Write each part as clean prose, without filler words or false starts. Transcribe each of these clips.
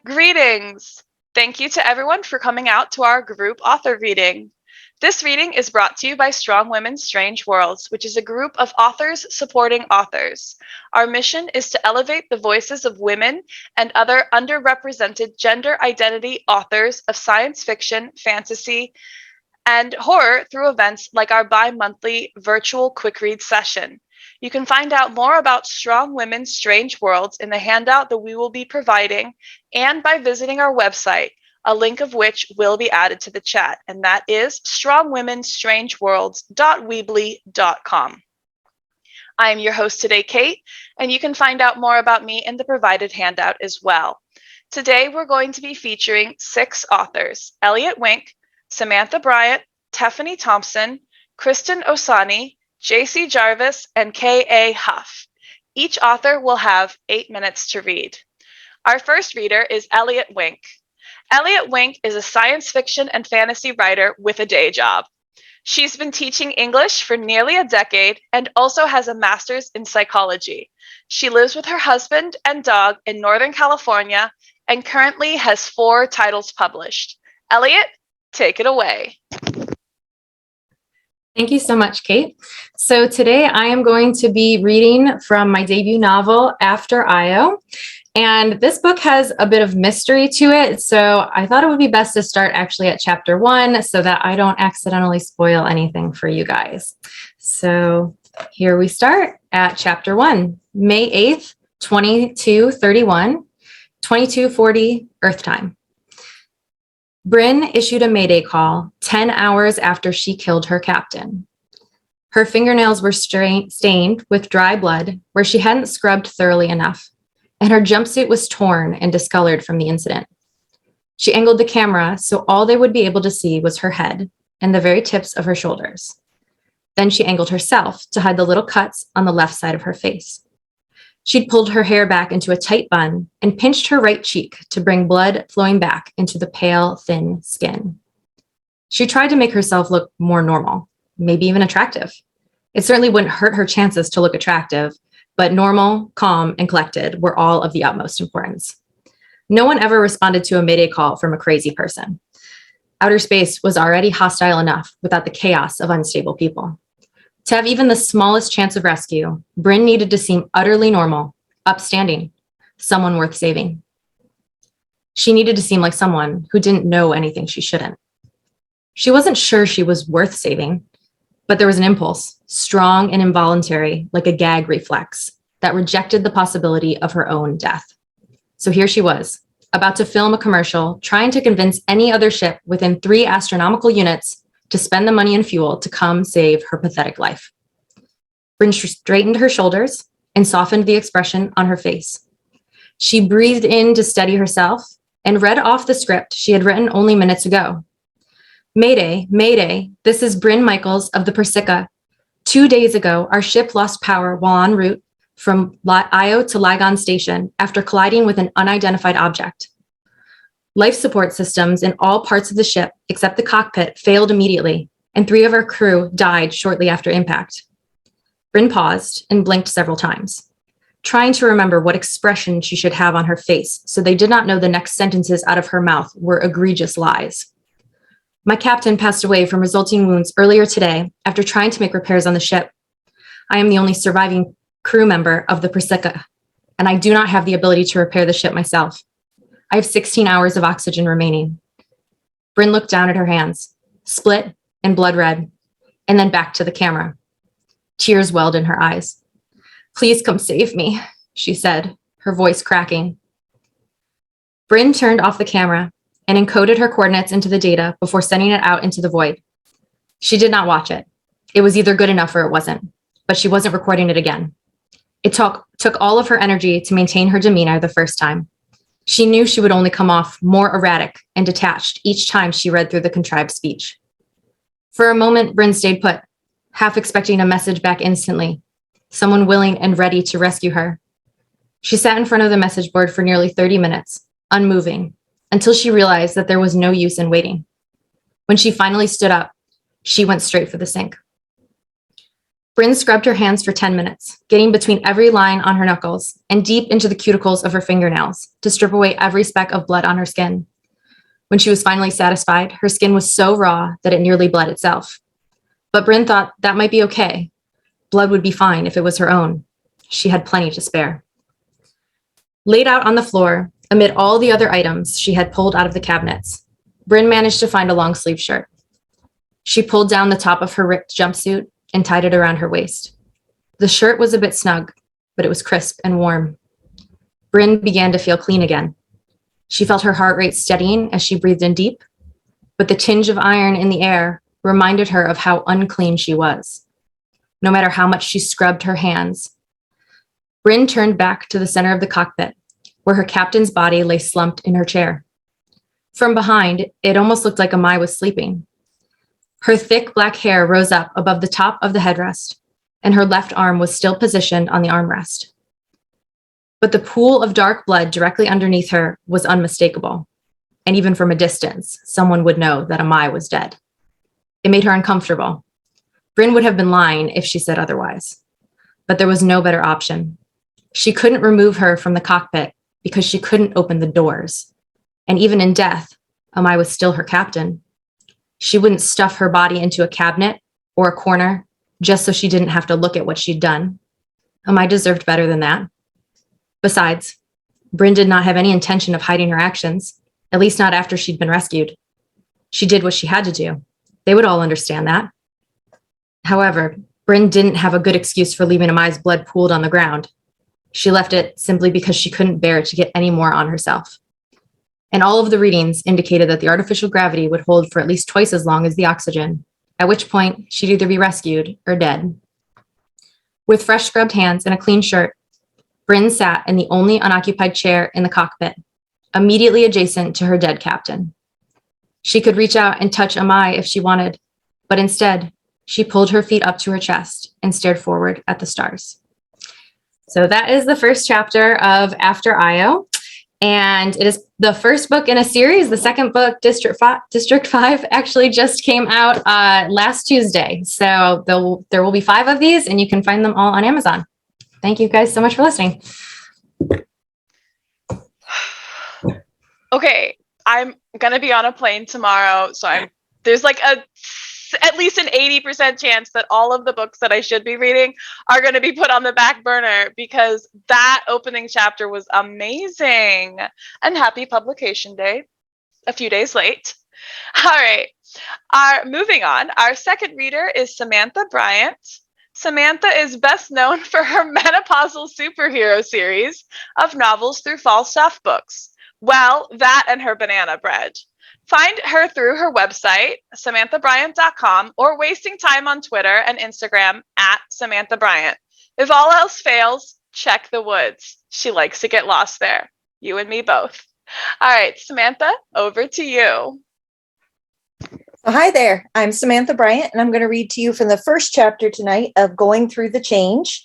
Greetings! Thank you to everyone for coming out to our group author reading. This reading is brought to you by Strong Women's Strange Worlds, which is a group of authors supporting authors. Our mission is to elevate the voices of women and other underrepresented gender identity authors of science fiction, fantasy, and horror through events like our bi-monthly virtual QuickRead session. You can find out more about Strong Women's Strange Worlds in the handout that we will be providing and by visiting our website, a link of which will be added to the chat, and that is strongwomenstrangeworlds.weebly.com. I am your host today, Kate, and you can find out more about me in the provided handout as well. Today, we're going to be featuring 6 authors: Elliott Wink, Samantha Bryant, Teffanie Thompson, Kristin Osani, Jaycee Jarvis, and K.A. Hough. Each author will have 8 minutes to read. Our first reader is Elliott Wink. Elliott Wink is a science fiction and fantasy writer with a day job. She's been teaching English for nearly a decade and also has a master's in psychology. She lives with her husband and dog in Northern California and currently has 4 titles published. Elliott, take it away. Thank you so much, Kate. So today I am going to be reading from my debut novel, After Io. And this book has a bit of mystery to it. So I thought it would be best to start actually at chapter 1 so that I don't accidentally spoil anything for you guys. So here we start at chapter 1, May 8th, 2231, 2240 Earth time. Bryn issued a mayday call 10 hours after she killed her captain. Her fingernails were stained with dry blood where she hadn't scrubbed thoroughly enough, and her jumpsuit was torn and discolored from the incident. She angled the camera so all they would be able to see was her head and the very tips of her shoulders. Then she angled herself to hide the little cuts on the left side of her face. She'd pulled her hair back into a tight bun and pinched her right cheek to bring blood flowing back into the pale, thin skin. She tried to make herself look more normal, maybe even attractive. It certainly wouldn't hurt her chances to look attractive, but normal, calm, and collected were all of the utmost importance. No one ever responded to a mayday call from a crazy person. Outer space was already hostile enough without the chaos of unstable people. To have even the smallest chance of rescue, Bryn needed to seem utterly normal, upstanding, someone worth saving. She needed to seem like someone who didn't know anything she shouldn't. She wasn't sure she was worth saving, but there was an impulse, strong and involuntary, like a gag reflex, that rejected the possibility of her own death. So here she was, about to film a commercial, trying to convince any other ship within 3 astronomical units to spend the money and fuel to come save her pathetic life. Bryn straightened her shoulders and softened the expression on her face. She breathed in to steady herself and read off the script she had written only minutes ago. Mayday, Mayday, this is Bryn Michaels of the Persica. 2 days ago, our ship lost power while en route from Io to Ligon Station after colliding with an unidentified object. Life support systems in all parts of the ship, except the cockpit, failed immediately, and 3 of our crew died shortly after impact. Bryn paused and blinked several times, trying to remember what expression she should have on her face so they did not know the next sentences out of her mouth were egregious lies. My captain passed away from resulting wounds earlier today after trying to make repairs on the ship. I am the only surviving crew member of the Persica, and I do not have the ability to repair the ship myself. I have 16 hours of oxygen remaining. Bryn looked down at her hands, split and blood red, and then back to the camera. Tears welled in her eyes. Please come save me, she said, her voice cracking. Bryn turned off the camera and encoded her coordinates into the data before sending it out into the void. She did not watch it. It was either good enough or it wasn't, but she wasn't recording it again. It took all of her energy to maintain her demeanor the first time. She knew she would only come off more erratic and detached each time she read through the contrived speech. For a moment, Bryn stayed put, half expecting a message back instantly, someone willing and ready to rescue her. She sat in front of the message board for nearly 30 minutes, unmoving, until she realized that there was no use in waiting. When she finally stood up, she went straight for the sink. Bryn scrubbed her hands for 10 minutes, getting between every line on her knuckles and deep into the cuticles of her fingernails to strip away every speck of blood on her skin. When she was finally satisfied, her skin was so raw that it nearly bled itself. But Bryn thought that might be okay. Blood would be fine if it was her own. She had plenty to spare. Laid out on the floor, amid all the other items she had pulled out of the cabinets, Bryn managed to find a long-sleeve shirt. She pulled down the top of her ripped jumpsuit and tied it around her waist. The shirt was a bit snug, but it was crisp and warm. Bryn began to feel clean again. She felt her heart rate steadying as she breathed in deep, but the tinge of iron in the air reminded her of how unclean she was. No matter how much she scrubbed her hands, Bryn turned back to the center of the cockpit, where her captain's body lay slumped in her chair. From behind, it almost looked like Amai was sleeping. Her thick black hair rose up above the top of the headrest, and her left arm was still positioned on the armrest. But the pool of dark blood directly underneath her was unmistakable, and even from a distance, someone would know that Amai was dead. It made her uncomfortable. Bryn would have been lying if she said otherwise, but there was no better option. She couldn't remove her from the cockpit because she couldn't open the doors. And even in death, Amai was still her captain. She wouldn't stuff her body into a cabinet or a corner just so she didn't have to look at what she'd done. Amai deserved better than that. Besides, Bryn did not have any intention of hiding her actions, at least not after she'd been rescued. She did what she had to do. They would all understand that. However, Bryn didn't have a good excuse for leaving Amai's blood pooled on the ground. She left it simply because she couldn't bear to get any more on herself. And all of the readings indicated that the artificial gravity would hold for at least twice as long as the oxygen, at which point she'd either be rescued or dead. With fresh scrubbed hands and a clean shirt, Bryn sat in the only unoccupied chair in the cockpit, immediately adjacent to her dead captain. She could reach out and touch Amai if she wanted, but instead, she pulled her feet up to her chest and stared forward at the stars. So that is the first chapter of After Io. And it is the first book in a series. The second book, District 5, actually just came out last Tuesday. So there will be 5 of these, and you can find them all on Amazon. Thank you guys so much for listening. Okay, I'm going to be on a plane tomorrow. So there's like at least an 80% chance that all of the books that I should be reading are going to be put on the back burner because that opening chapter was amazing. And happy publication day, a few days late. All right, moving on. Our second reader is Samantha Bryant. Samantha is best known for her menopausal superhero series of novels through Falstaff Books. Well, that and her banana bread. Find her through her website, samanthbryant.com, or wasting time on Twitter and Instagram at Samantha Bryant. If all else fails, check the woods. She likes to get lost there. You and me both. All right, Samantha, over to you. Well, hi there. I'm Samantha Bryant, and I'm going to read to you from the first chapter tonight of Going Through the Change.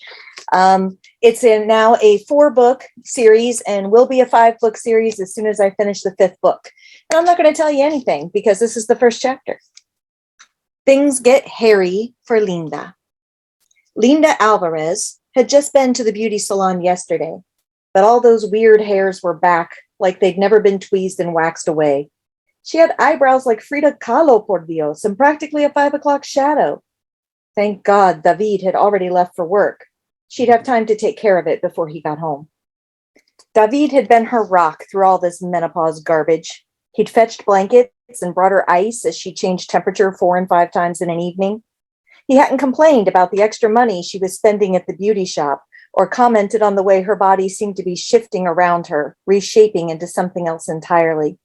It's now a 4-book series and will be a 5-book series as soon as I finish the 5th book. And I'm not going to tell you anything because this is the first chapter. Things get hairy for Linda. Linda Alvarez had just been to the beauty salon yesterday, but all those weird hairs were back like they'd never been tweezed and waxed away. She had eyebrows like Frida Kahlo, por Dios, and practically a 5 o'clock shadow. Thank God David had already left for work. She'd have time to take care of it before he got home. David had been her rock through all this menopause garbage. He'd fetched blankets and brought her ice as she changed temperature 4 and 5 times in an evening. He hadn't complained about the extra money she was spending at the beauty shop or commented on the way her body seemed to be shifting around her, reshaping into something else entirely.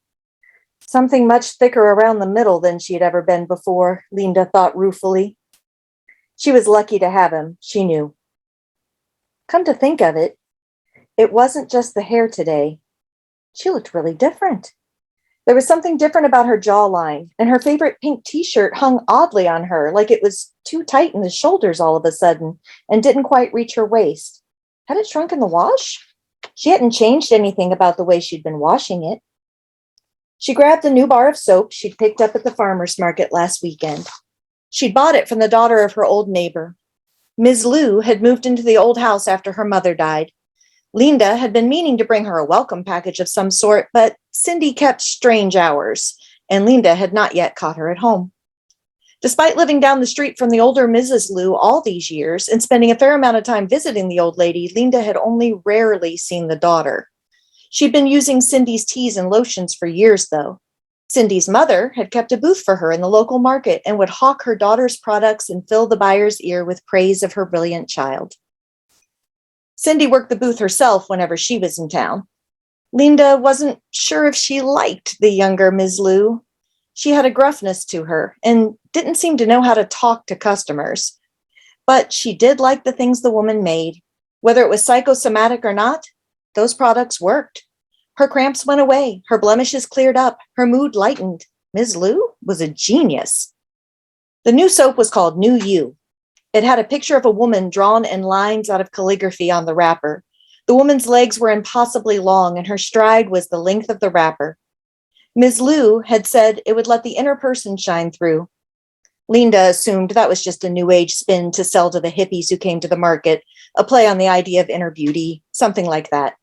Something much thicker around the middle than she had ever been before, Linda thought ruefully. She was lucky to have him, she knew. Come to think of it, it wasn't just the hair today. She looked really different. There was something different about her jawline, and her favorite pink t-shirt hung oddly on her, like it was too tight in the shoulders all of a sudden and didn't quite reach her waist. Had it shrunk in the wash? She hadn't changed anything about the way she'd been washing it. She grabbed a new bar of soap she'd picked up at the farmer's market last weekend. She'd bought it from the daughter of her old neighbor. Ms. Lou had moved into the old house after her mother died. Linda had been meaning to bring her a welcome package of some sort, but Cindy kept strange hours, and Linda had not yet caught her at home. Despite living down the street from the older Mrs. Lou all these years and spending a fair amount of time visiting the old lady, Linda had only rarely seen the daughter. She'd been using Cindy's teas and lotions for years, though. Cindy's mother had kept a booth for her in the local market and would hawk her daughter's products and fill the buyer's ear with praise of her brilliant child. Cindy worked the booth herself whenever she was in town. Linda wasn't sure if she liked the younger Ms. Lou. She had a gruffness to her and didn't seem to know how to talk to customers. But she did like the things the woman made. Whether it was psychosomatic or not, those products worked. Her cramps went away, her blemishes cleared up, her mood lightened. Ms. Lou was a genius. The new soap was called New You. It had a picture of a woman drawn in lines out of calligraphy on the wrapper. The woman's legs were impossibly long, and her stride was the length of the wrapper. Ms. Lou had said it would let the inner person shine through. Linda assumed that was just a new age spin to sell to the hippies who came to the market, a play on the idea of inner beauty, something like that.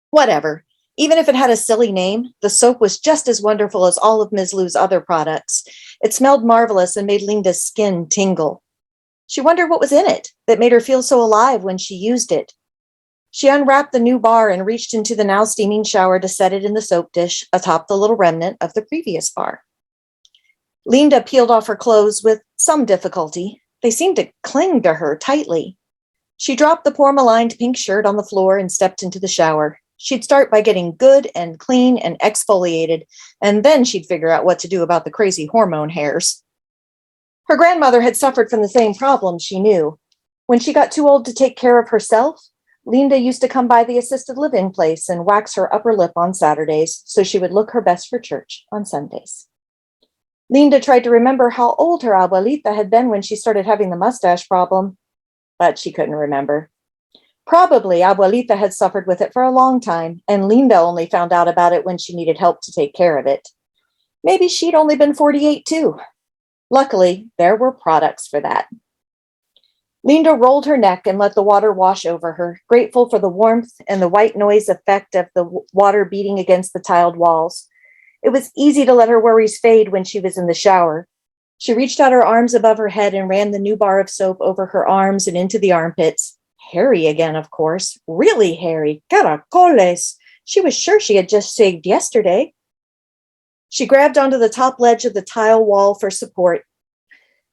Whatever. Even if it had a silly name, the soap was just as wonderful as all of Ms. Lou's other products. It smelled marvelous and made Linda's skin tingle. She wondered what was in it that made her feel so alive when she used it. She unwrapped the new bar and reached into the now steaming shower to set it in the soap dish atop the little remnant of the previous bar. Linda peeled off her clothes with some difficulty. They seemed to cling to her tightly. She dropped the poor-maligned pink shirt on the floor and stepped into the shower. She'd start by getting good and clean and exfoliated, and then she'd figure out what to do about the crazy hormone hairs. Her grandmother had suffered from the same problem, she knew. When she got too old to take care of herself, Linda used to come by the assisted living place and wax her upper lip on Saturdays so she would look her best for church on Sundays. Linda tried to remember how old her abuelita had been when she started having the mustache problem, but she couldn't remember. Probably abuelita had suffered with it for a long time, and Linda only found out about it when she needed help to take care of it. Maybe she'd only been 48 too. Luckily, there were products for that. Linda rolled her neck and let the water wash over her, grateful for the warmth and the white noise effect of the water beating against the tiled walls. It was easy to let her worries fade when she was in the shower. She reached out her arms above her head and ran the new bar of soap over her arms and into the armpits. Hairy again, of course. Really hairy. Caracoles. She was sure she had just shaved yesterday. She grabbed onto the top ledge of the tile wall for support,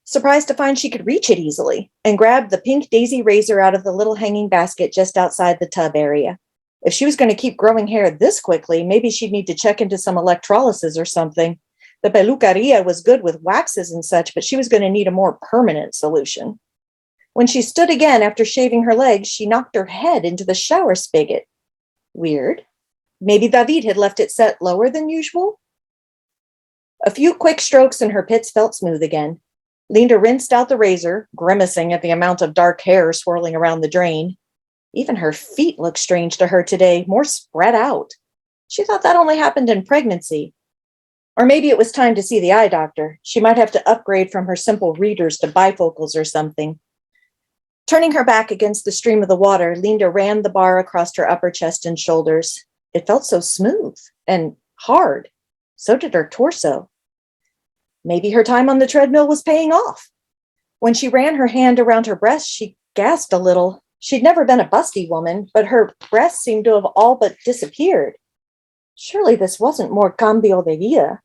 surprised to find she could reach it easily, and grabbed the pink daisy razor out of the little hanging basket just outside the tub area. If she was going to keep growing hair this quickly, maybe she'd need to check into some electrolysis or something. The peluqueria was good with waxes and such, but she was going to need a more permanent solution. When she stood again after shaving her legs, she knocked her head into the shower spigot. Weird. Maybe David had left it set lower than usual? A few quick strokes and her pits felt smooth again. Linda rinsed out the razor, grimacing at the amount of dark hair swirling around the drain. Even her feet looked strange to her today, more spread out. She thought that only happened in pregnancy. Or maybe it was time to see the eye doctor. She might have to upgrade from her simple readers to bifocals or something. Turning her back against the stream of the water, Linda ran the bar across her upper chest and shoulders. It felt so smooth and hard. So did her torso. Maybe her time on the treadmill was paying off. When she ran her hand around her breast, she gasped a little. She'd never been a busty woman, but her breasts seemed to have all but disappeared. Surely this wasn't more cambio de vida.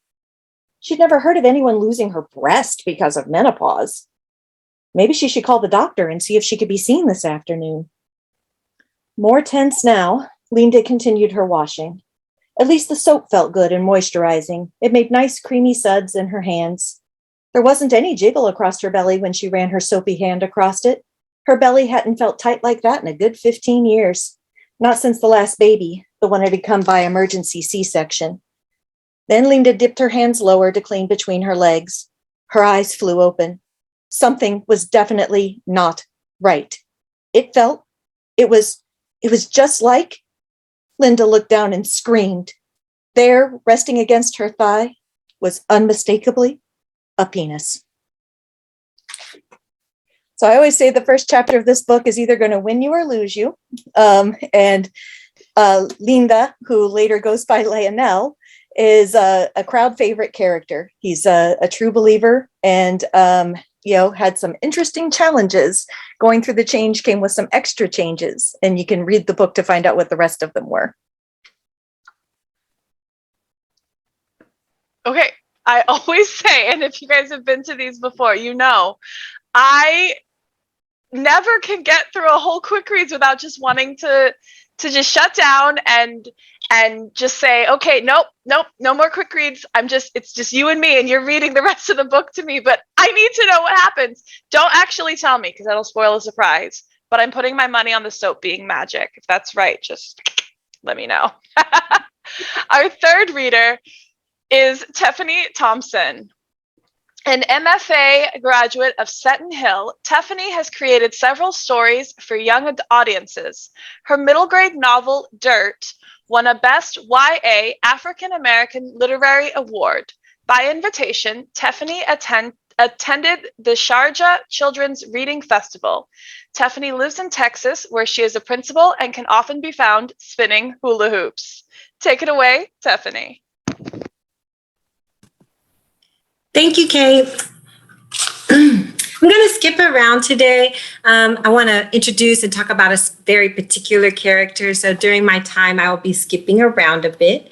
She'd never heard of anyone losing her breast because of menopause. Maybe she should call the doctor and see if she could be seen this afternoon. More tense now, Linda continued her washing. At least the soap felt good and moisturizing. It made nice creamy suds in her hands. There wasn't any jiggle across her belly when she ran her soapy hand across it. Her belly hadn't felt tight like that in a good 15 years. Not since the last baby, the one that had come by emergency C-section. Then Linda dipped her hands lower to clean between her legs. Her eyes flew open. Something was definitely not right. It was just like... Linda looked down and screamed. There, resting against her thigh, was unmistakably a penis. So I always say the first chapter of this book is either going to win you or lose you. And Linda, who later goes by Lionel, is a crowd favorite character. He's a true believer and, had some interesting challenges. Going through the change came with some extra changes, and you can read the book to find out what the rest of them were. Okay, I always say, and if you guys have been to these before, I never can get through a whole quick reads without just wanting to just shut down and just say, okay, nope, no more quick reads. It's just you and me, and you're reading the rest of the book to me, but I need to know what happens. Don't actually tell me because that'll spoil the surprise, but I'm putting my money on the soap being magic. If that's right, just let me know. Our third reader is Teffanie Thompson. An MFA graduate of Seton Hill, Teffanie has created several stories for young audiences. Her middle grade novel, Dirt, won a Best YA African American Literary Award. By invitation, Teffanie attended the Sharjah Children's Reading Festival. Teffanie lives in Texas, where she is a principal and can often be found spinning hula hoops. Take it away, Teffanie. Thank you, Kate. I'm going to skip around today. I want to introduce and talk about a very particular character. So during my time, I will be skipping around a bit.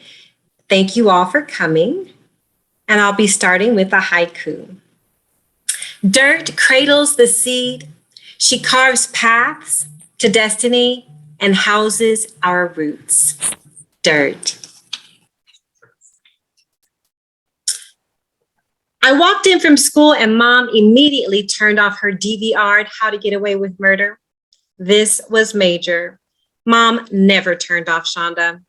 Thank you all for coming. And I'll be starting with a haiku. Dirt cradles the seed. She carves paths to destiny and houses our roots. Dirt. I walked in from school and Mom immediately turned off her DVR'd How to Get Away with Murder. This was major. Mom never turned off Shonda.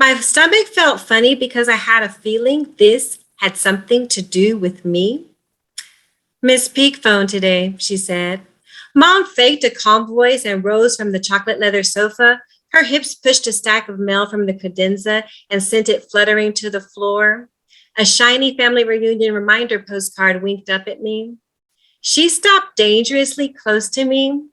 My stomach felt funny because I had a feeling this had something to do with me. Miss Peak phoned today, she said. Mom faked a calm voice and rose from the chocolate leather sofa. Her hips pushed a stack of mail from the credenza and sent it fluttering to the floor. A shiny family reunion reminder postcard winked up at me. She stopped dangerously close to me.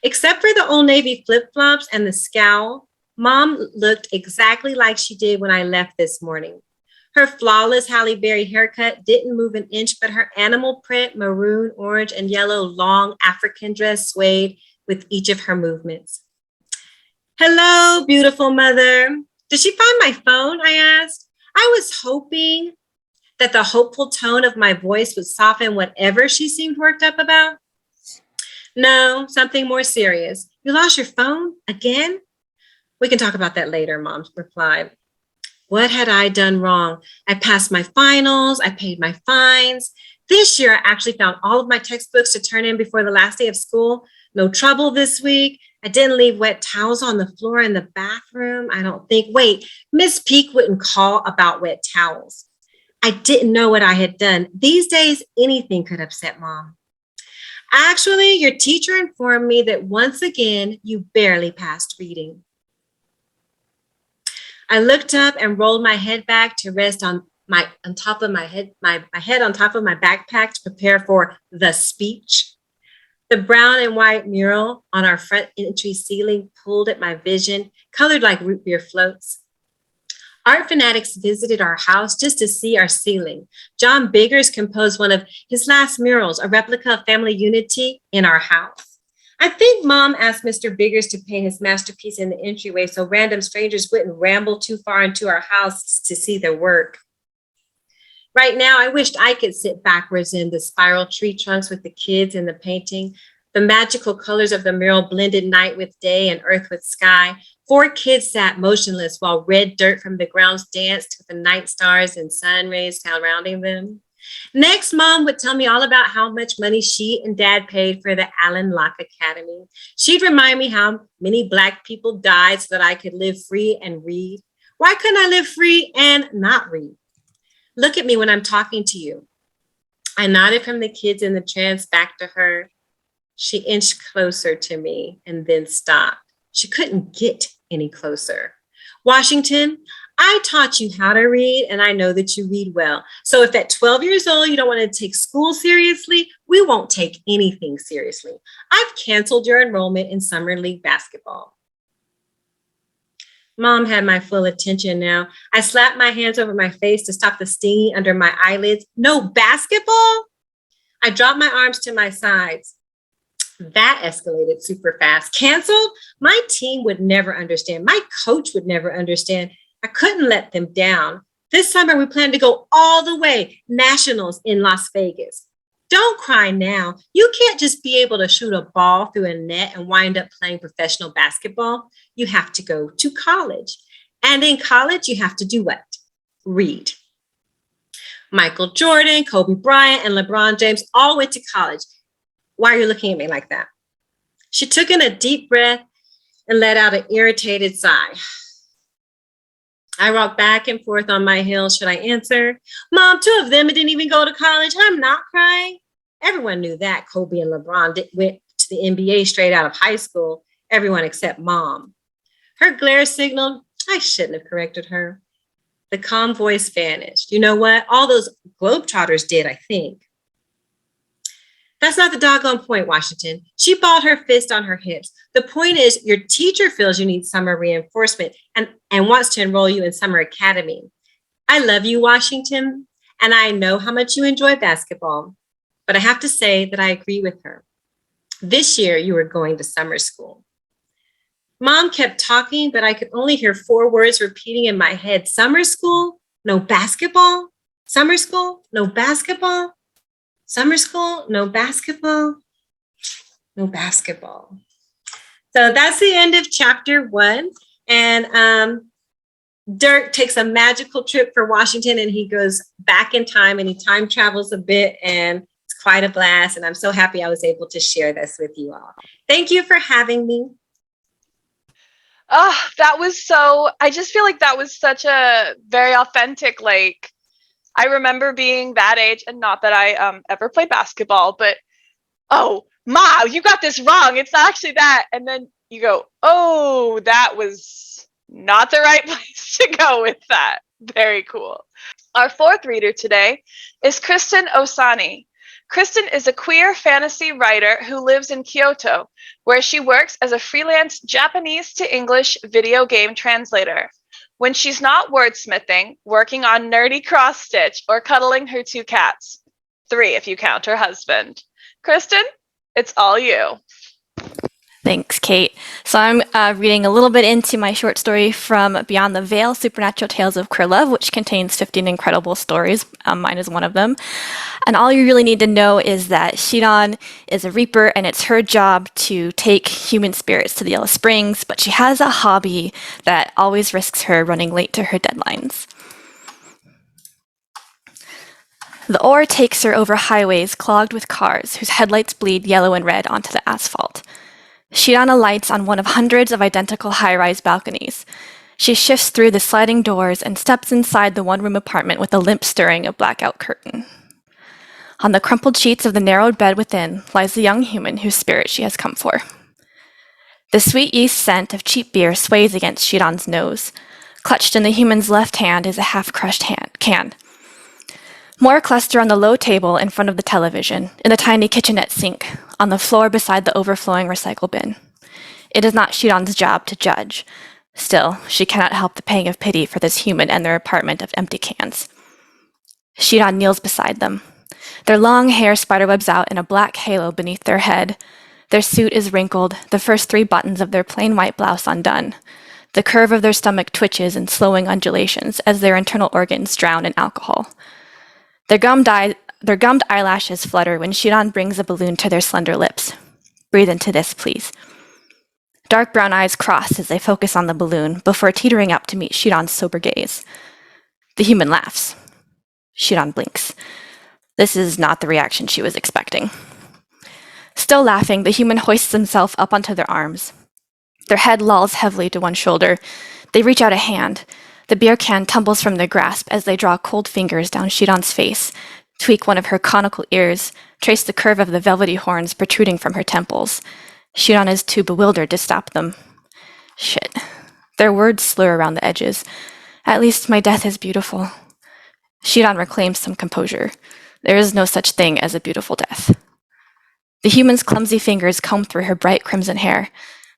Except for the Old Navy flip-flops and the scowl, Mom looked exactly like she did when I left this morning. Her flawless Halle Berry haircut didn't move an inch, but her animal print, maroon, orange, and yellow long African dress swayed with each of her movements. Hello, beautiful mother. Did she find my phone? I asked. I was hoping that the hopeful tone of my voice would soften whatever she seemed worked up about. No, something more serious. You lost your phone again? We can talk about that later, Mom replied. What had I done wrong? I passed my finals. I paid my fines. This year, I actually found all of my textbooks to turn in before the last day of school. No trouble this week. I didn't leave wet towels on the floor in the bathroom. I don't think. Wait, Miss Peak wouldn't call about wet towels. I didn't know what I had done. These days, anything could upset Mom. Actually, your teacher informed me that once again, you barely passed reading. I looked up and rolled my head back to rest on top of my head on top of my backpack to prepare for the speech. The brown and white mural on our front entry ceiling pulled at my vision, colored like root beer floats. Art fanatics visited our house just to see our ceiling. John Biggers composed one of his last murals, a replica of family unity in our house. I think Mom asked Mr. Biggers to paint his masterpiece in the entryway so random strangers wouldn't ramble too far into our house to see their work. Right now, I wished I could sit backwards in the spiral tree trunks with the kids in the painting. The magical colors of the mural blended night with day and earth with sky. 4 kids sat motionless while red dirt from the grounds danced with the night stars and sun rays surrounding them. Next, Mom would tell me all about how much money she and Dad paid for the Allen Locke Academy. She'd remind me how many Black people died so that I could live free and read. Why couldn't I live free and not read? Look at me when I'm talking to you. I nodded from the kids in the trance back to her. She inched closer to me and then stopped. She couldn't get any closer. Washington, I taught you how to read, and I know that you read well. So if at 12 years old, you don't want to take school seriously, we won't take anything seriously. I've canceled your enrollment in summer league basketball. Mom had my full attention now. I slapped my hands over my face to stop the stinging under my eyelids. No basketball? I dropped my arms to my sides. That escalated super fast. Canceled? My team would never understand. My coach would never understand. I couldn't let them down. This summer, we plan to go all the way, nationals in Las Vegas. Don't cry now. You can't just be able to shoot a ball through a net and wind up playing professional basketball. You have to go to college. And in college, you have to do what? Read. Michael Jordan, Kobe Bryant, and LeBron James all went to college. Why are you looking at me like that? She took in a deep breath and let out an irritated sigh. I rocked back and forth on my heels. Should I answer? Mom, 2 of them didn't even go to college. I'm not crying. Everyone knew that Kobe and LeBron went to the NBA straight out of high school. Everyone except Mom. Her glare signaled I shouldn't have corrected her. The calm voice vanished. You know what? All those Globetrotters did, I think. That's not the doggone point, Washington. She balled her fist on her hips. The point is your teacher feels you need summer reinforcement and wants to enroll you in summer academy. I love you, Washington, and I know how much you enjoy basketball, but I have to say that I agree with her. This year, you were going to summer school. Mom kept talking, but I could only hear 4 words repeating in my head. Summer school? No basketball? Summer school? No basketball? Summer school? No basketball? No basketball. So that's the end of chapter 1. And Dirk takes a magical trip for Washington and he goes back in time and he time travels a bit and it's quite a blast. And I'm so happy I was able to share this with you all. Thank you for having me. Oh, I just feel like that was such a very authentic, like, I remember being that age, and not that I ever played basketball, but, oh, Ma, you got this wrong. It's not actually that. And then you go, oh, that was not the right place to go with that. Very cool. Our 4th reader today is Kristin Osani. Kristin is a queer fantasy writer who lives in Kyoto, where she works as a freelance Japanese to English video game translator. When she's not wordsmithing, working on nerdy cross-stitch, or cuddling her 2 cats. 3 if you count her husband. Kristin, it's all you. Thanks, Kate. So I'm reading a little bit into my short story from Beyond the Veil, Supernatural Tales of Queer Love, which contains 15 incredible stories. Mine is one of them. And all you really need to know is that Shidan is a reaper, and it's her job to take human spirits to the Yellow Springs, but she has a hobby that always risks her running late to her deadlines. The ore takes her over highways clogged with cars whose headlights bleed yellow and red onto the asphalt. Shidan alights on one of hundreds of identical high-rise balconies. She shifts through the sliding doors and steps inside the one-room apartment with a limp stirring a blackout curtain. On the crumpled sheets of the narrowed bed within lies the young human whose spirit she has come for. The sweet yeast scent of cheap beer sways against Shidan's nose. Clutched in the human's left hand is a half-crushed can. More cluster on the low table in front of the television, in the tiny kitchenette sink, on the floor beside the overflowing recycle bin. It is not Shidan's job to judge. Still, she cannot help the pang of pity for this human and their apartment of empty cans. Shidan kneels beside them. Their long hair spiderwebs out in a black halo beneath their head. Their suit is wrinkled, the first 3 buttons of their plain white blouse undone. The curve of their stomach twitches in slowing undulations as their internal organs drown in alcohol. Their gummed eyelashes flutter when Shidan brings a balloon to their slender lips. Breathe into this, please. Dark brown eyes cross as they focus on the balloon before teetering up to meet Shidan's sober gaze. The human laughs. Shidan blinks. This is not the reaction she was expecting. Still laughing, the human hoists himself up onto their arms. Their head lolls heavily to one shoulder. They reach out a hand. The beer can tumbles from their grasp as they draw cold fingers down Shidan's face, tweak one of her conical ears, trace the curve of the velvety horns protruding from her temples. Shidan is too bewildered to stop them. Shit. Their words slur around the edges. At least my death is beautiful. Shidan reclaims some composure. There is no such thing as a beautiful death. The human's clumsy fingers comb through her bright crimson hair.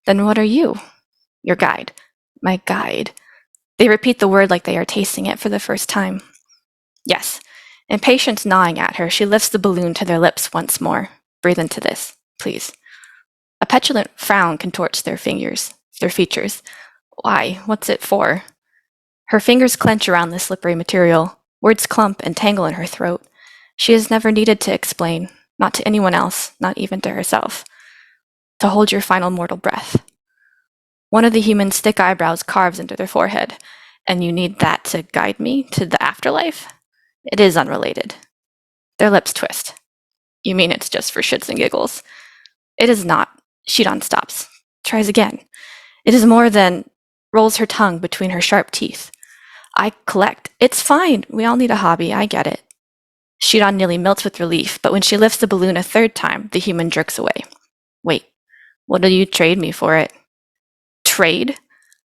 Then what are you? Your guide. My guide. They repeat the word like they are tasting it for the first time. Yes. Impatience gnawing at her, she lifts the balloon to their lips once more. Breathe into this, please. A petulant frown contorts their features. Why? What's it for? Her fingers clench around the slippery material. Words clump and tangle in her throat. She has never needed to explain, not to anyone else, not even to herself. To hold your final mortal breath. One of the human's thick eyebrows carves into their forehead. And you need that to guide me to the afterlife? It is unrelated. Their lips twist. You mean it's just for shits and giggles? It is not. Shidan stops. Tries again. It is more than... Rolls her tongue between her sharp teeth. I collect. It's fine. We all need a hobby. I get it. Shidan nearly melts with relief, but when she lifts the balloon a third time, the human jerks away. Wait. What do you trade me for it? Trade?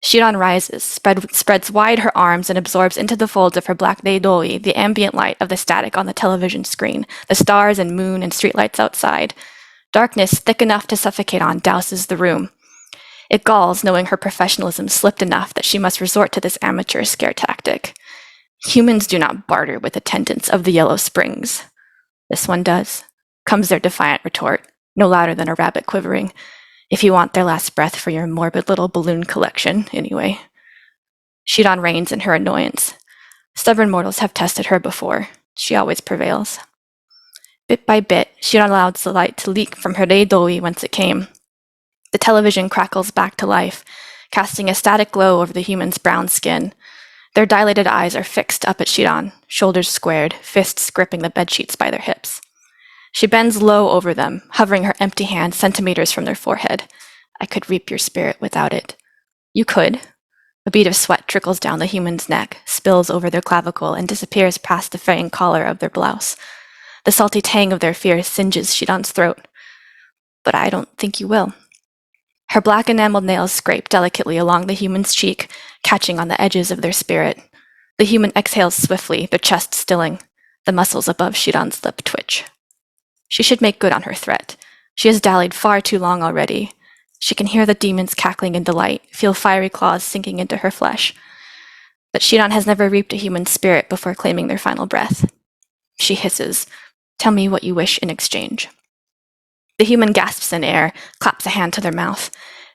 Shidan rises, spreads wide her arms, and absorbs into the folds of her black deidoi the ambient light of the static on the television screen, the stars and moon and streetlights outside. Darkness thick enough to suffocate on douses the room. It galls knowing her professionalism slipped enough that she must resort to this amateur scare tactic. Humans do not barter with attendants of the Yellow Springs. This one does, comes their defiant retort, no louder than a rabbit quivering. If you want their last breath for your morbid little balloon collection, anyway. Shidan reigns in her annoyance. Stubborn mortals have tested her before. She always prevails. Bit by bit, Shidan allows the light to leak from her deidoi whence it came. The television crackles back to life, casting a static glow over the human's brown skin. Their dilated eyes are fixed up at Shidan, shoulders squared, fists gripping the bedsheets by their hips. She bends low over them, hovering her empty hand centimeters from their forehead. I could reap your spirit without it. You could. A bead of sweat trickles down the human's neck, spills over their clavicle, and disappears past the fraying collar of their blouse. The salty tang of their fear singes Shidan's throat. But I don't think you will. Her black enameled nails scrape delicately along the human's cheek, catching on the edges of their spirit. The human exhales swiftly, their chest stilling. The muscles above Shidan's lip twitch. She should make good on her threat. She has dallied far too long already. She can hear the demons cackling in delight, feel fiery claws sinking into her flesh. But Shidan has never reaped a human spirit before claiming their final breath. She hisses, "Tell me what you wish in exchange." The human gasps in air, claps a hand to their mouth.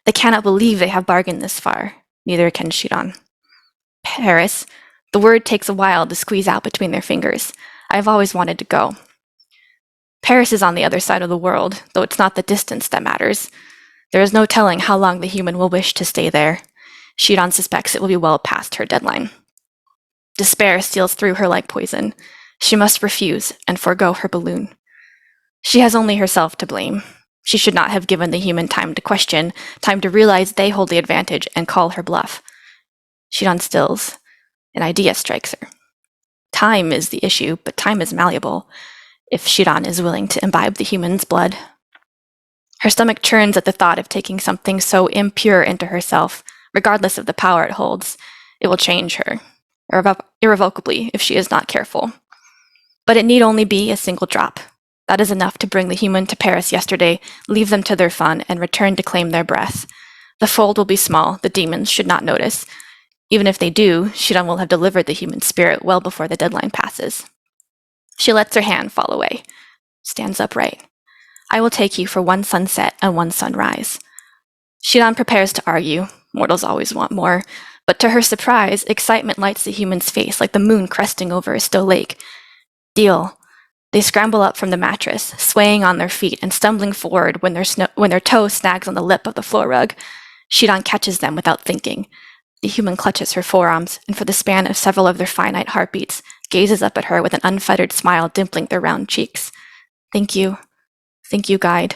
They cannot believe they have bargained this far. Neither can Shidan. Paris. The word takes a while to squeeze out between their fingers. I have always wanted to go. Paris is on the other side of the world, though it's not the distance that matters. There is no telling how long the human will wish to stay there. Shidan suspects it will be well past her deadline. Despair steals through her like poison. She must refuse and forego her balloon. She has only herself to blame. She should not have given the human time to question, time to realize they hold the advantage and call her bluff. Shidan stills. An idea strikes her. Time is the issue, but time is malleable, if Shidan is willing to imbibe the human's blood. Her stomach churns at the thought of taking something so impure into herself, regardless of the power it holds. It will change her, irrevocably, if she is not careful. But it need only be a single drop. That is enough to bring the human to Paris yesterday, leave them to their fun, and return to claim their breath. The fold will be small, the demons should not notice. Even if they do, Shidan will have delivered the human spirit well before the deadline passes. She lets her hand fall away, stands upright. I will take you for one sunset and one sunrise. Shidan prepares to argue. Mortals always want more. But to her surprise, excitement lights the human's face like the moon cresting over a still lake. Deal. They scramble up from the mattress, swaying on their feet and stumbling forward when their toe snags on the lip of the floor rug. Shidan catches them without thinking. The human clutches her forearms, and for the span of several of their finite heartbeats, gazes up at her with an unfettered smile dimpling their round cheeks. Thank you. Thank you, guide.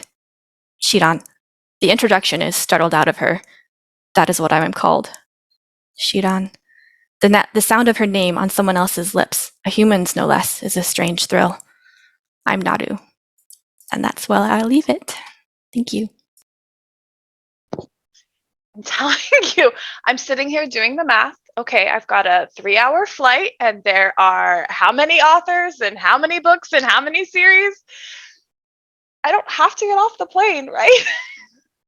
Shidan. The introduction is startled out of her. That is what I am called. Shidan. The sound of her name on someone else's lips, a human's no less, is a strange thrill. I'm Nadu. And that's where I'll leave it. Thank you. I'm telling you, I'm sitting here doing the math. Okay, I've got a 3-hour flight, and there are how many authors and how many books and how many series? I don't have to get off the plane, right?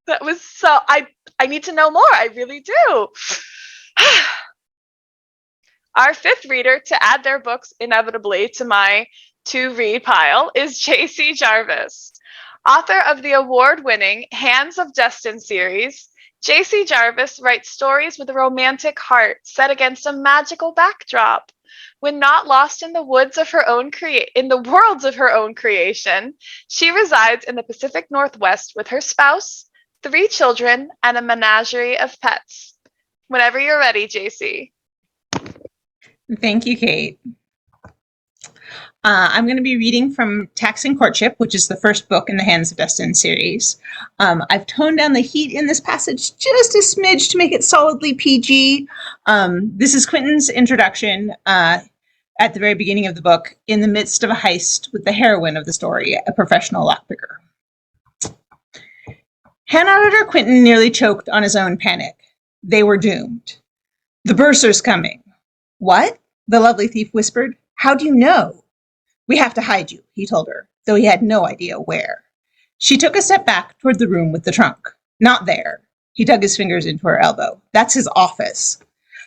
That was so, I need to know more. I really do. Our fifth reader to add their books inevitably to my to-read pile is Jaycee Jarvis. Author of the award-winning Hands of Destin series, Jaycee Jarvis writes stories with a romantic heart set against a magical backdrop. When not lost in the woods of her own in the worlds of her own creation, she resides in the Pacific Northwest with her spouse, 3 children, and a menagerie of pets. Whenever you're ready, Jaycee. Thank you, Kate. I'm going to be reading from Tax and Courtship, which is the first book in the Hands of Destin series. I've toned down the heat in this passage just a smidge to make it solidly PG. This is Quentin's introduction at the very beginning of the book, in the midst of a heist with the heroine of the story, a professional lockpicker. Hand Auditor Quentin nearly choked on his own panic. They were doomed. The bursar's coming. What? The lovely thief whispered. How do you know? We have to hide you, he told her, though he had no idea where. She took a step back toward the room with the trunk. Not there. He dug his fingers into her elbow. That's his office.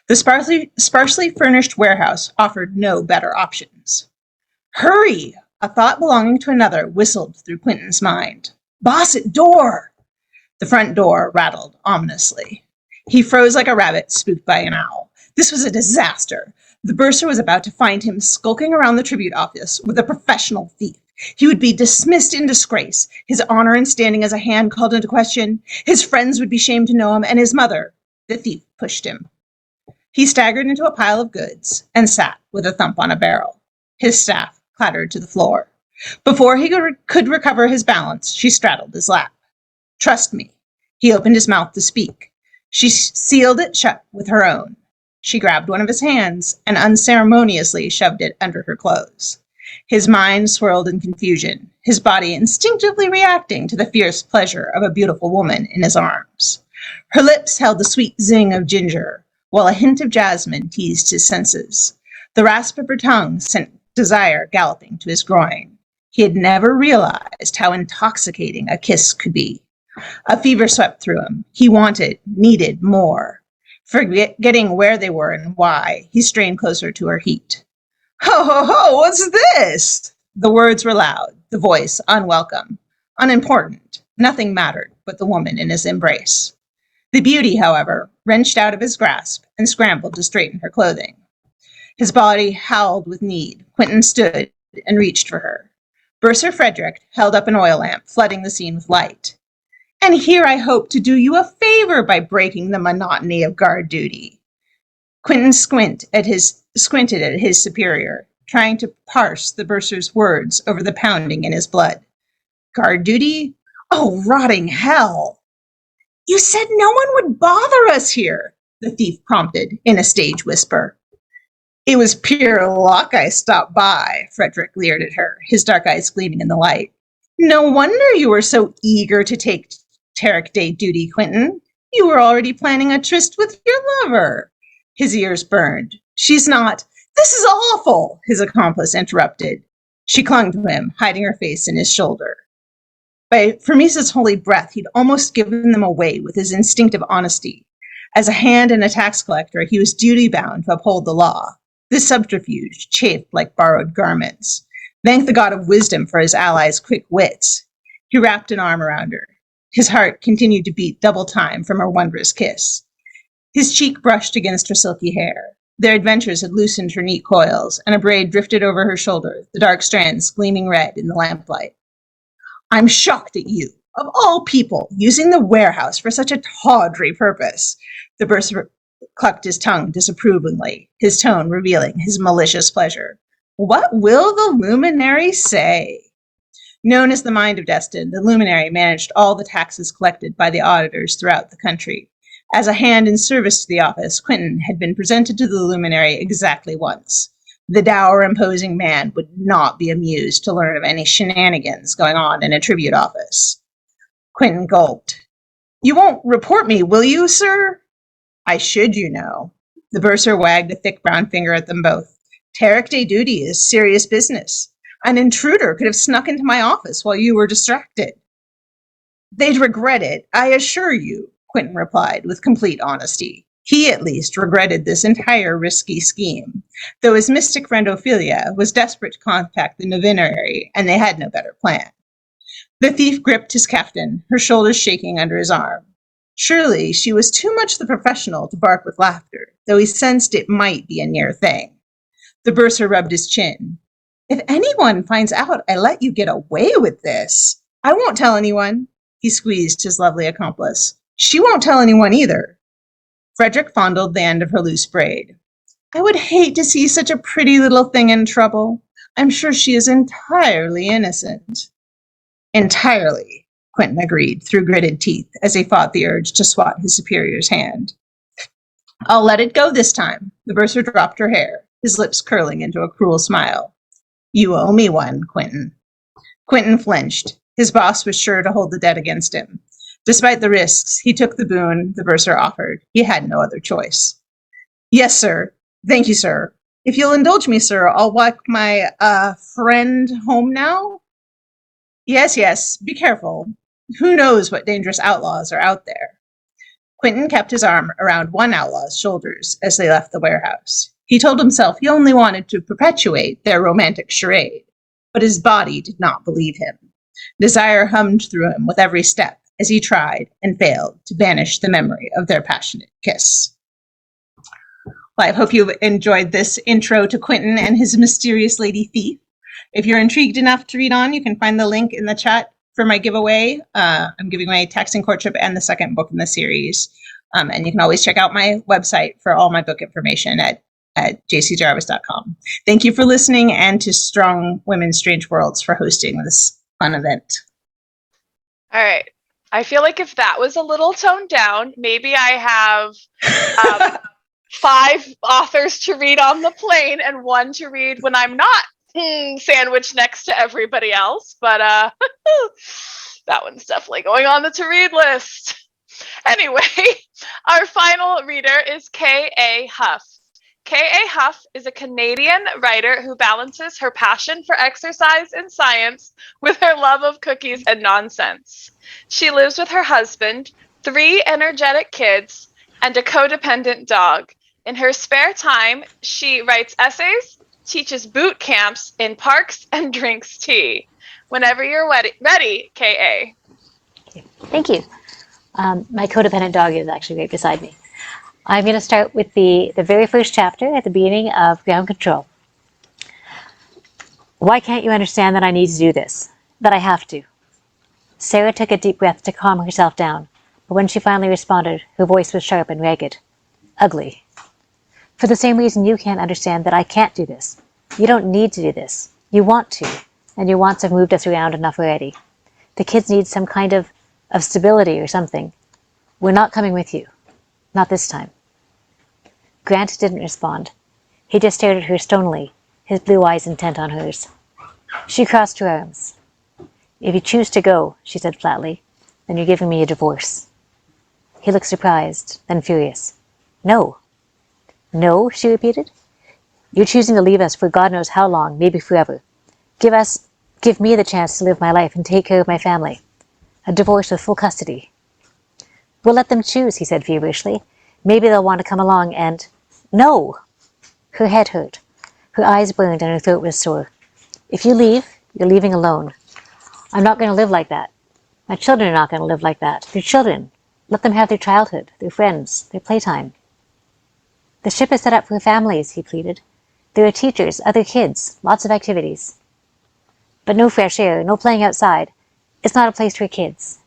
The sparsely furnished warehouse offered no better options. Hurry! A thought belonging to another whistled through Quentin's mind. Boss at door! The front door rattled ominously. He froze like a rabbit spooked by an owl. This was a disaster. The bursar was about to find him skulking around the tribute office with a professional thief. He would be dismissed in disgrace, his honor and standing as a hand called into question. His friends would be shamed to know him, and his mother, the thief, pushed him. He staggered into a pile of goods and sat with a thump on a barrel. His staff clattered to the floor. Before he could recover his balance, she straddled his lap. Trust me. He opened his mouth to speak. She sealed it shut with her own. She grabbed one of his hands and unceremoniously shoved it under her clothes. His mind swirled in confusion, his body instinctively reacting to the fierce pleasure of a beautiful woman in his arms. Her lips held the sweet zing of ginger, while a hint of jasmine teased his senses. The rasp of her tongue sent desire galloping to his groin. He had never realized how intoxicating a kiss could be. A fever swept through him. He wanted, needed more. Forgetting where they were and why, he strained closer to her heat. Ho, ho, ho, what's this? The words were loud, the voice unwelcome, unimportant. Nothing mattered but the woman in his embrace. The beauty, however, wrenched out of his grasp and scrambled to straighten her clothing. His body howled with need. Quentin stood and reached for her. Bursar Frederick held up an oil lamp, flooding the scene with light. And here I hope to do you a favor by breaking the monotony of guard duty. Quentin squinted at his superior, trying to parse the bursar's words over the pounding in his blood. Guard duty? Oh, rotting hell! You said no one would bother us here, the thief prompted in a stage whisper. It was pure luck I stopped by, Frederick leered at her, his dark eyes gleaming in the light. No wonder you were so eager to take Tarrick Day duty, Quentin. You were already planning a tryst with your lover. His ears burned. She's not. This is awful, his accomplice interrupted. She clung to him, hiding her face in his shoulder. By Firmisa's holy breath, he'd almost given them away with his instinctive honesty. As a hand and a tax collector, he was duty-bound to uphold the law. This subterfuge chafed like borrowed garments. Thank the god of wisdom for his allies' quick wits. He wrapped an arm around her. His heart continued to beat double time from her wondrous kiss. His cheek brushed against her silky hair. Their adventures had loosened her neat coils, and a braid drifted over her shoulder, the dark strands gleaming red in the lamplight. I'm shocked at you, of all people, using the warehouse for such a tawdry purpose. The bursar clucked his tongue disapprovingly, his tone revealing his malicious pleasure. What will the luminary say? Known as the Mind of Destin, the luminary managed all the taxes collected by the auditors throughout the country. As a hand in service to the office, Quentin had been presented to the luminary exactly once. The dour, imposing man would not be amused to learn of any shenanigans going on in a tribute office. Quentin gulped. You won't report me, will you, sir? I should, you know. The bursar wagged a thick brown finger at them both. Tarrick Day duty is serious business. An intruder could have snuck into my office while you were distracted. They'd regret it, I assure you, Quentin replied with complete honesty. He, at least, regretted this entire risky scheme, though his mystic friend Ophelia was desperate to contact the nonbinary, and they had no better plan. The thief gripped his kaftan, her shoulders shaking under his arm. Surely she was too much the professional to bark with laughter, though he sensed it might be a near thing. The bursar rubbed his chin. If anyone finds out I let you get away with this, I won't tell anyone. He squeezed his lovely accomplice. She won't tell anyone either. Frederick fondled the end of her loose braid. I would hate to see such a pretty little thing in trouble. I'm sure she is entirely innocent. Entirely, Quentin agreed through gritted teeth as he fought the urge to swat his superior's hand. I'll let it go this time. The bursar dropped her hair, his lips curling into a cruel smile. You owe me one, Quentin. Quentin flinched. His boss was sure to hold the debt against him. Despite the risks, he took the boon the bursar offered. He had no other choice. Yes, sir. Thank you, sir. If you'll indulge me, sir, I'll walk my, friend home now? Yes, be careful. Who knows what dangerous outlaws are out there? Quentin kept his arm around one outlaw's shoulders as they left the warehouse. He told himself he only wanted to perpetuate their romantic charade, but his body did not believe him. Desire hummed through him with every step as he tried and failed to banish the memory of their passionate kiss. Well, I hope you've enjoyed this intro to Quentin and his mysterious lady thief. If you're intrigued enough to read on, you can find the link in the chat for my giveaway. I'm giving away Taxing Courtship and the second book in the series. And you can always check out my website for all my book information at jayceejarvis.com. Thank you for listening, and to Strong Women Strange Worlds for hosting this fun event. All right. I feel like if that was a little toned down, maybe I have 5 authors to read on the plane and 1 to read when I'm not sandwiched next to everybody else. But that one's definitely going on the to-read list. Anyway, our final reader is K.A. Hough. K.A. Hough is a Canadian writer who balances her passion for exercise and science with her love of cookies and nonsense. She lives with her husband, 3 energetic kids, and a codependent dog. In her spare time, she writes essays, teaches boot camps in parks, and drinks tea. Whenever you're ready, K.A. Thank you. My codependent dog is actually right beside me. I'm going to start with the very first chapter at the beginning of Ground Control. Why can't you understand that I need to do this? That I have to? Sarah took a deep breath to calm herself down, but when she finally responded, her voice was sharp and ragged. Ugly. For the same reason you can't understand that I can't do this. You don't need to do this. You want to, and your wants have moved us around enough already. The kids need some kind of stability or something. We're not coming with you. Not this time. Grant didn't respond. He just stared at her stonily, his blue eyes intent on hers. She crossed her arms. If you choose to go, she said flatly, then you're giving me a divorce. He looked surprised, then furious. No. No, she repeated. You're choosing to leave us for God knows how long, maybe forever. Give me the chance to live my life and take care of my family. A divorce with full custody. We'll let them choose, he said feverishly. Maybe they'll want to come along and... No! Her head hurt. Her eyes burned and her throat was sore. If you leave, you're leaving alone. I'm not going to live like that. My children are not going to live like that. They're children. Let them have their childhood, their friends, their playtime. The ship is set up for families, he pleaded. There are teachers, other kids, lots of activities. But no fresh air, no playing outside. It's not a place for kids.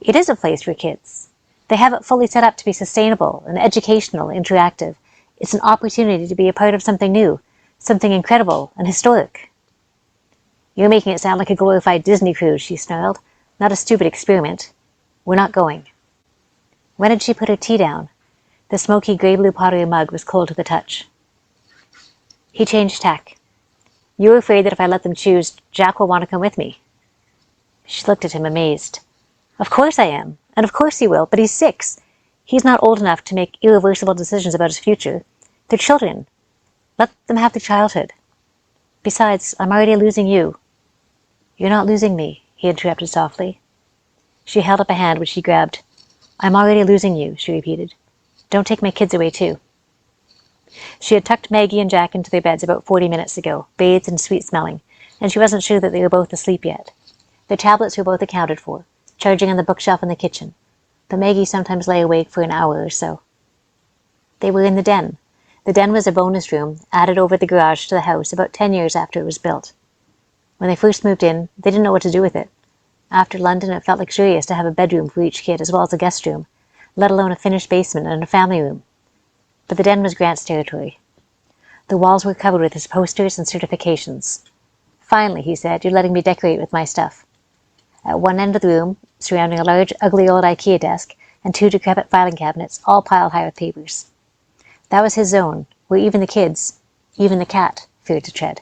It is a place for kids. They have it fully set up to be sustainable and educational, interactive. It's an opportunity to be a part of something new, something incredible and historic. You're making it sound like a glorified Disney cruise, she snarled. Not a stupid experiment. We're not going. When did she put her tea down? The smoky grey-blue pottery mug was cold to the touch. He changed tack. You're afraid that if I let them choose, Jack will want to come with me. She looked at him amazed. Of course I am, and of course he will, but he's 6. He's not old enough to make irreversible decisions about his future. They're children. Let them have their childhood. Besides, I'm already losing you. You're not losing me, he interrupted softly. She held up a hand, which he grabbed. I'm already losing you, she repeated. Don't take my kids away, too. She had tucked Maggie and Jack into their beds about 40 minutes ago, bathed and sweet-smelling, and she wasn't sure that they were both asleep yet. Their tablets were both accounted for, charging on the bookshelf in the kitchen, but Maggie sometimes lay awake for an hour or so. They were in the den. The den was a bonus room, added over the garage to the house about 10 years after it was built. When they first moved in, they didn't know what to do with it. After London, it felt luxurious to have a bedroom for each kid as well as a guest room, let alone a finished basement and a family room. But the den was Grant's territory. The walls were covered with his posters and certifications. Finally, he said, you're letting me decorate with my stuff. At one end of the room, surrounding a large, ugly old IKEA desk and 2 decrepit filing cabinets, all piled high with papers. That was his zone, where even the kids, even the cat, feared to tread.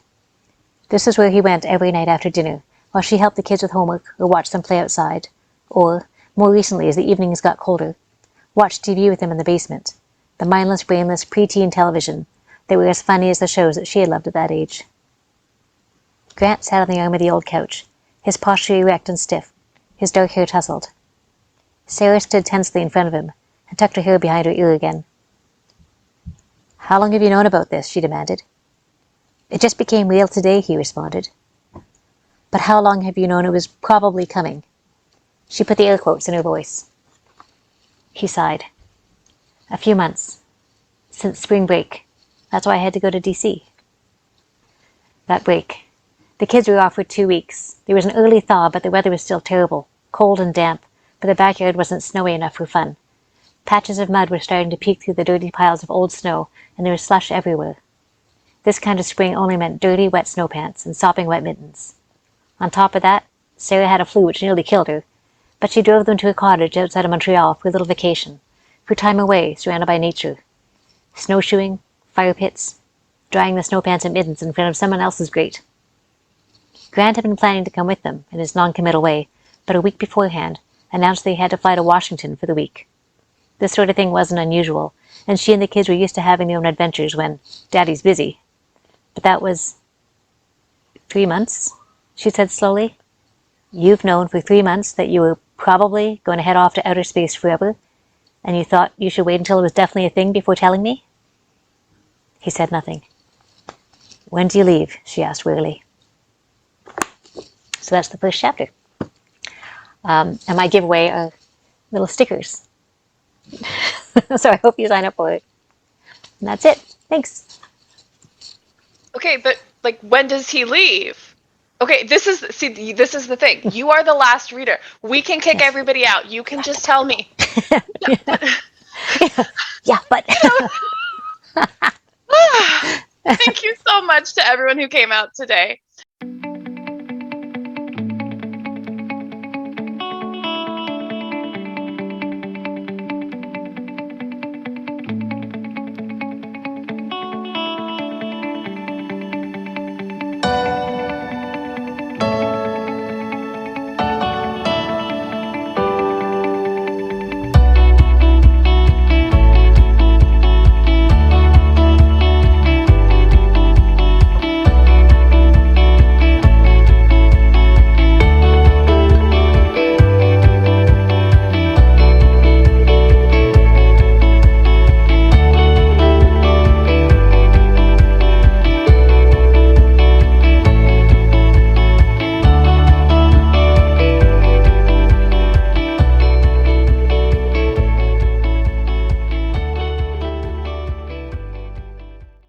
This was where he went every night after dinner, while she helped the kids with homework or watched them play outside, or, more recently as the evenings got colder, watched TV with them in the basement, the mindless, brainless preteen television that were as funny as the shows that she had loved at that age. Grant sat on the arm of the old couch, his posture erect and stiff, his dark hair tousled. Sarah stood tensely in front of him and tucked her hair behind her ear again. How long have you known about this? She demanded. It just became real today, he responded. But how long have you known it was probably coming? She put the air quotes in her voice. He sighed. A few months. Since spring break. That's why I had to go to DC. That break. The kids were off for 2 weeks. There was an early thaw, but the weather was still terrible, cold and damp, but the backyard wasn't snowy enough for fun. Patches of mud were starting to peek through the dirty piles of old snow, and there was slush everywhere. This kind of spring only meant dirty, wet snow pants and sopping wet mittens. On top of that, Sarah had a flu which nearly killed her, but she drove them to a cottage outside of Montreal for a little vacation, for time away, surrounded by nature. Snowshoeing, fire pits, drying the snow pants and mittens in front of someone else's grate. Grant had been planning to come with them, in his non-committal way, but a week beforehand announced they had to fly to Washington for the week. This sort of thing wasn't unusual, and she and the kids were used to having their own adventures when Daddy's busy. But that was 3 months, she said slowly. You've known for 3 months that you were probably going to head off to outer space forever, and you thought you should wait until it was definitely a thing before telling me? He said nothing. When do you leave? She asked wearily. So that's the first chapter. And my giveaway are little stickers. So I hope you sign up for it. And that's it. Thanks. Okay, but like, when does he leave? Okay, this is the thing. You are the last reader. We can kick everybody out. You can just tell me. Yeah, but Thank you so much to everyone who came out today.